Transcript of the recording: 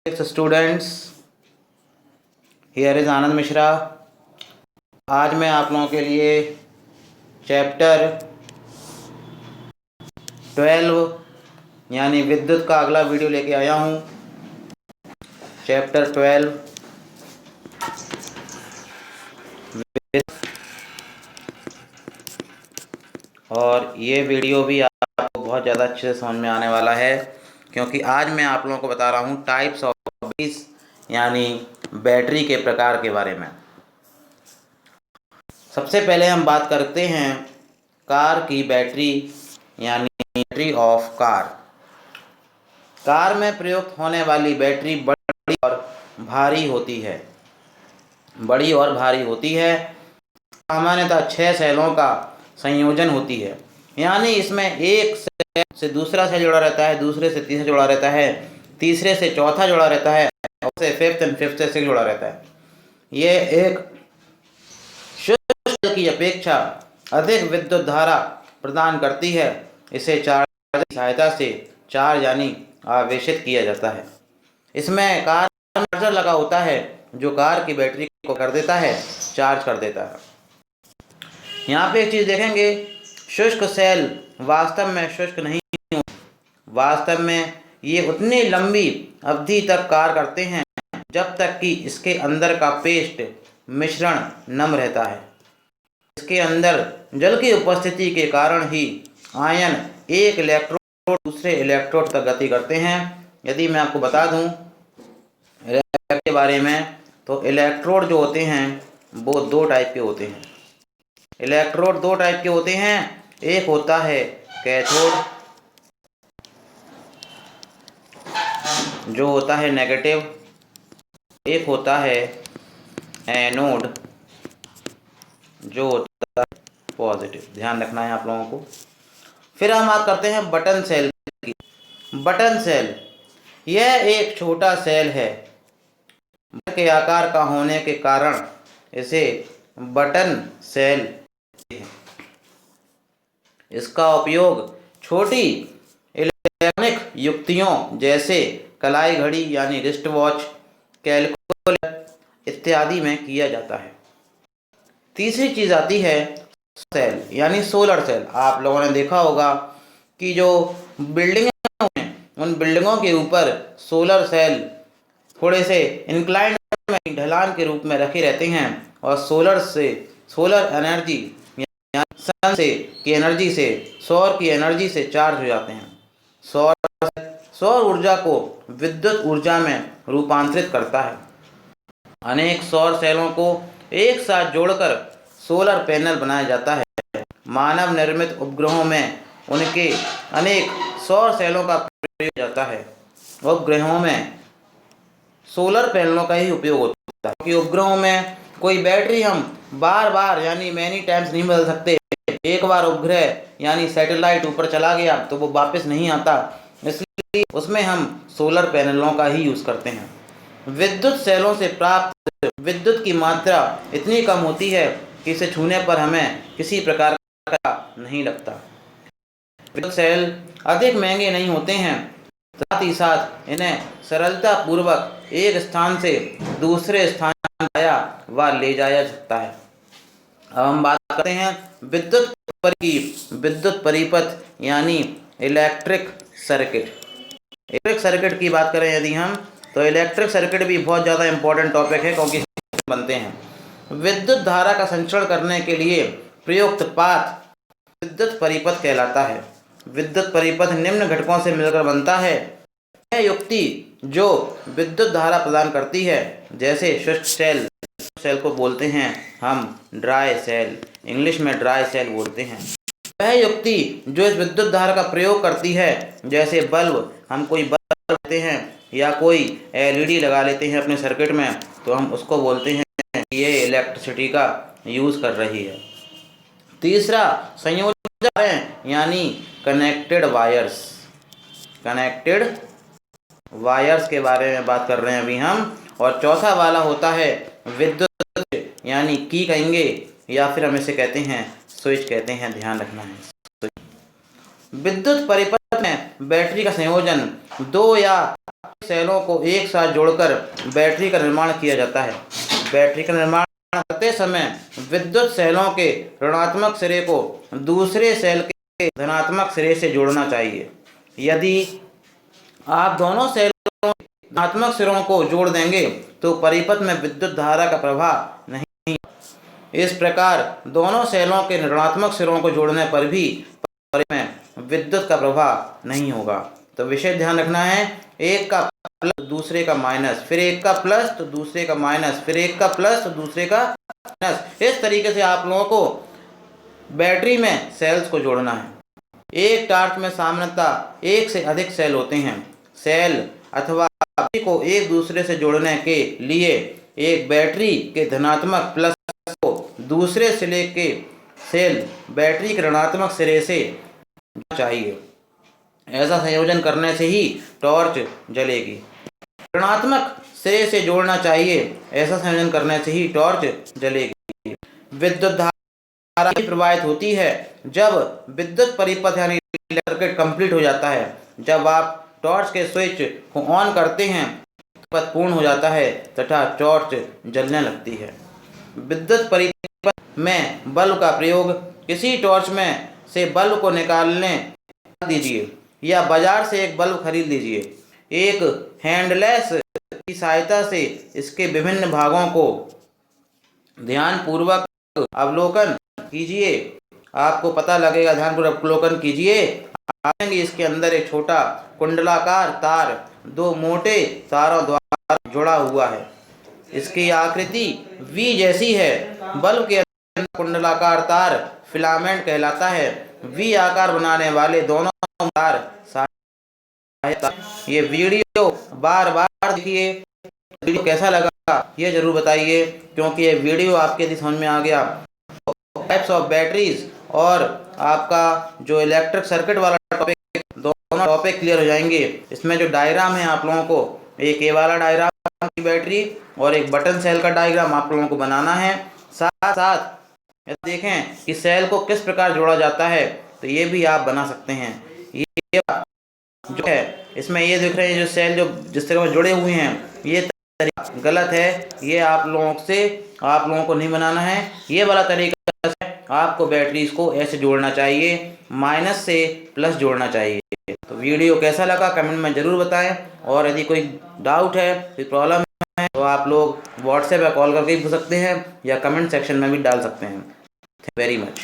Students, here is आनंद मिश्रा। आज मैं आप लोगों के लिए चैप्टर 12 यानी विद्युत का अगला वीडियो लेके आया हूँ। चैप्टर 12 और ये वीडियो भी आपको बहुत ज़्यादा अच्छे से समझ में आने वाला है, क्योंकि आज मैं आप लोगों को बता रहा हूँ टाइप्स ऑफ बैटरीज यानी बैटरी के प्रकार के बारे में। सबसे पहले हम बात करते हैं कार की बैटरी यानी बैटरी ऑफ कार। कार में प्रयुक्त होने वाली बैटरी बड़ी और भारी होती है। सामान्यतः 6 सेलों का संयोजन होती है, यानी इसमें एक सेल से दूसरा सेल जुड़ा रहता है, दूसरे से तीसरा जुड़ा रहता है, तीसरे से चौथा जुड़ा रहता है और से फिफ्थ से जुड़ा रहता है। ये एक शुद्ध सेल की अपेक्षा अधिक विद्युत धारा प्रदान करती है। इसे चार्जर की सहायता से चार्ज यानी आवेशित किया जाता है। इसमें कार में चार्जर लगा होता है जो कार की बैटरी को कर देता है, चार्ज कर देता है। यहाँ पे एक चीज़ देखेंगे, शुष्क सेल वास्तव में शुष्क नहीं होते। वास्तव में ये उतनी लंबी अवधि तक कार्य करते हैं जब तक कि इसके अंदर का पेस्ट मिश्रण नम रहता है। इसके अंदर जल की उपस्थिति के कारण ही आयन एक इलेक्ट्रोड दूसरे इलेक्ट्रोड तक गति करते हैं। यदि मैं आपको बता दूं इलेक्ट्रोड के बारे में, तो इलेक्ट्रोड जो होते हैं वो 2 टाइप के होते हैं। इलेक्ट्रोड 2 टाइप के होते हैं। एक होता है कैथोड जो होता है नेगेटिव, एक होता है एनोड जो होता है पॉजिटिव। ध्यान रखना है आप लोगों को। फिर हम बात करते हैं बटन सेल की। बटन सेल यह एक छोटा सेल है के आकार का होने के कारण इसे बटन सेल है। इसका उपयोग छोटी इलेक्ट्रॉनिक युक्तियों जैसे कलाई घड़ी यानी रिस्ट वॉच, कैलकुलेटर इत्यादि में किया जाता है। तीसरी चीज़ आती है सेल यानी सोलर सेल। आप लोगों ने देखा होगा कि जो बिल्डिंगें हैं उन बिल्डिंगों के ऊपर सोलर सेल थोड़े से इंक्लाइन में ढलान के रूप में रखे रहते हैं और सोलर एनर्जी सन से की एनर्जी से सौर की एनर्जी से चार्ज हो जाते हैं। सौर ऊर्जा को विद्युत ऊर्जा में रूपांतरित करता है। अनेक सौर सेलों को एक साथ जोड़कर सोलर पैनल बनाया जाता है। मानव निर्मित उपग्रहों में उनके अनेक सौर सेलों का प्रयोग किया जाता है। उपग्रहों में सोलर पैनलों का ही उपयोग होता है, क्योंकि उपग्रहों में कोई बैटरी हम बार बार यानी मैनी टाइम्स नहीं बदल सकते। एक बार उपग्रह यानी सैटेलाइट ऊपर चला गया तो वो वापस नहीं आता, इसलिए उसमें हम सोलर पैनलों का ही यूज़ करते हैं। विद्युत सेलों से प्राप्त विद्युत की मात्रा इतनी कम होती है कि इसे छूने पर हमें किसी प्रकार का नहीं लगता। विद्युत सेल अधिक महंगे नहीं होते हैं, साथ ही साथ इन्हें सरलता पूर्वक एक स्थान से दूसरे स्थान लाया व ले जाया सकता है। अब हम बात करते हैं विद्युत परिपथ यानी इलेक्ट्रिक सर्किट। इलेक्ट्रिक सर्किट की बात करें यदि हम, तो इलेक्ट्रिक सर्किट भी बहुत ज़्यादा इंपॉर्टेंट टॉपिक है, क्योंकि बनते हैं। विद्युत धारा का संचरण करने के लिए प्रयुक्त पाथ विद्युत परिपथ कहलाता है। विद्युत परिपथ निम्न घटकों से मिलकर बनता है। यह युक्ति जो विद्युत धारा प्रदान करती है, जैसे शुष्क सेल को बोलते हैं हम ड्राई सेल, इंग्लिश में ड्राई सेल बोलते हैं। वह युक्ति जो इस विद्युत धारा का प्रयोग करती है, जैसे बल्ब, हम कोई बल्ब लेते हैं या कोई एलईडी लगा लेते हैं अपने सर्किट में, तो हम उसको बोलते हैं कि ये इलेक्ट्रिसिटी का यूज़ कर रही है। तीसरा संयोजक है यानी कनेक्टेड वायर्स के बारे में बात कर रहे हैं अभी हम। और चौथा वाला होता है विद्युत यानी की कहेंगे या फिर हम इसे कहते हैं स्विच कहते हैं। ध्यान रखना है। विद्युत परिपथ में बैटरी का संयोजन 2 या सेलों को एक साथ जोड़कर बैटरी का निर्माण किया जाता है। बैटरी का निर्माण करते समय विद्युत सेलों के ऋणात्मक सिरे को दूसरे सेल के धनात्मक सिरे से जोड़ना चाहिए। यदि आप दोनों सेलों के धनात्मक सिरों को जोड़ देंगे तो परिपथ में विद्युत धारा का प्रवाह नहीं। इस प्रकार दोनों सेलों के ऋणात्मक सिरों को जोड़ने पर भी परिपथ में विद्युत का प्रवाह नहीं होगा। तो विषय ध्यान रखना है, एक का प्लस दूसरे का माइनस, फिर एक का प्लस तो दूसरे का माइनस, फिर एक का प्लस तो दूसरे का माइनस। इस तरीके से आप लोगों को बैटरी में सेल्स को जोड़ना है। एक टॉर्च में सामान्यतः एक से अधिक सेल होते हैं। सेल अथवा बैटरी को एक दूसरे से जोड़ने के लिए एक बैटरी के धनात्मक प्लस को दूसरे सिरे के सेल बैटरी के ऋणात्मक सिरे से जोड़ना चाहिए। ऐसा संयोजन करने से ही टॉर्च जलेगी। ऋणात्मक सिरे से जोड़ना चाहिए, ऐसा संयोजन करने से ही टॉर्च जलेगी। विद्युत धारा प्रवाहित होती है जब विद्युत परिपथ यानी सर्किट कंप्लीट हो जाता है। जब आप टॉर्च के स्विच को ऑन करते हैं परिपथ पूर्ण हो जाता है तथा टॉर्च जलने लगती है। विद्युत परिपथ में बल्ब का प्रयोग, किसी टॉर्च में से बल्ब को निकालने दीजिए या बाजार से एक बल्ब खरीद लीजिए। एक हैंडलेस की सहायता से इसके विभिन्न भागों को ध्यानपूर्वक अवलोकन कीजिए। आपको पता लगेगा, ध्यानपूर्वक अवलोकन कीजिए। आएंगे इसके अंदर एक छोटा कुंडलाकार तार दो मोटे तारों द्वारा जुड़ा हुआ है। इसकी आकृति वी जैसी है। बल्ब के अंदर कुंडलाकार तार फिलामेंट कहलाता है। वी आकार बनाने वाले दोनों तार ये वीडियो बार बार देखिए। वीडियो कैसा लगा ये जरूर बताइए, क्योंकि ये वीडियो आपके यदि समझ में आ गया टाइप्स ऑफ बैटरीज और आपका जो इलेक्ट्रिक सर्किट वाला टॉपिक, दोनों टॉपिक क्लियर हो जाएंगे। इसमें जो डायग्राम है आप लोगों को एक ये वाला डायग्राम की बैटरी और एक बटन सेल का डायग्राम आप लोगों को बनाना है। साथ साथ देखें कि सेल को किस प्रकार जोड़ा जाता है, तो ये भी आप बना सकते हैं। ये जो है इसमें ये दिख रहे हैं जो सेल जो जिस तरह से जुड़े हुए हैं, ये तरीका गलत है। ये आप लोगों को नहीं बनाना है। ये वाला तरीका है, आपको बैटरीज को ऐसे जोड़ना चाहिए, माइनस से प्लस जोड़ना चाहिए। तो वीडियो कैसा लगा कमेंट में ज़रूर बताएं, और यदि कोई डाउट है, कोई प्रॉब्लम है तो आप लोग व्हाट्सएप या कॉल करके भी पूछ सकते हैं या कमेंट सेक्शन में भी डाल सकते हैं। Thank you very much.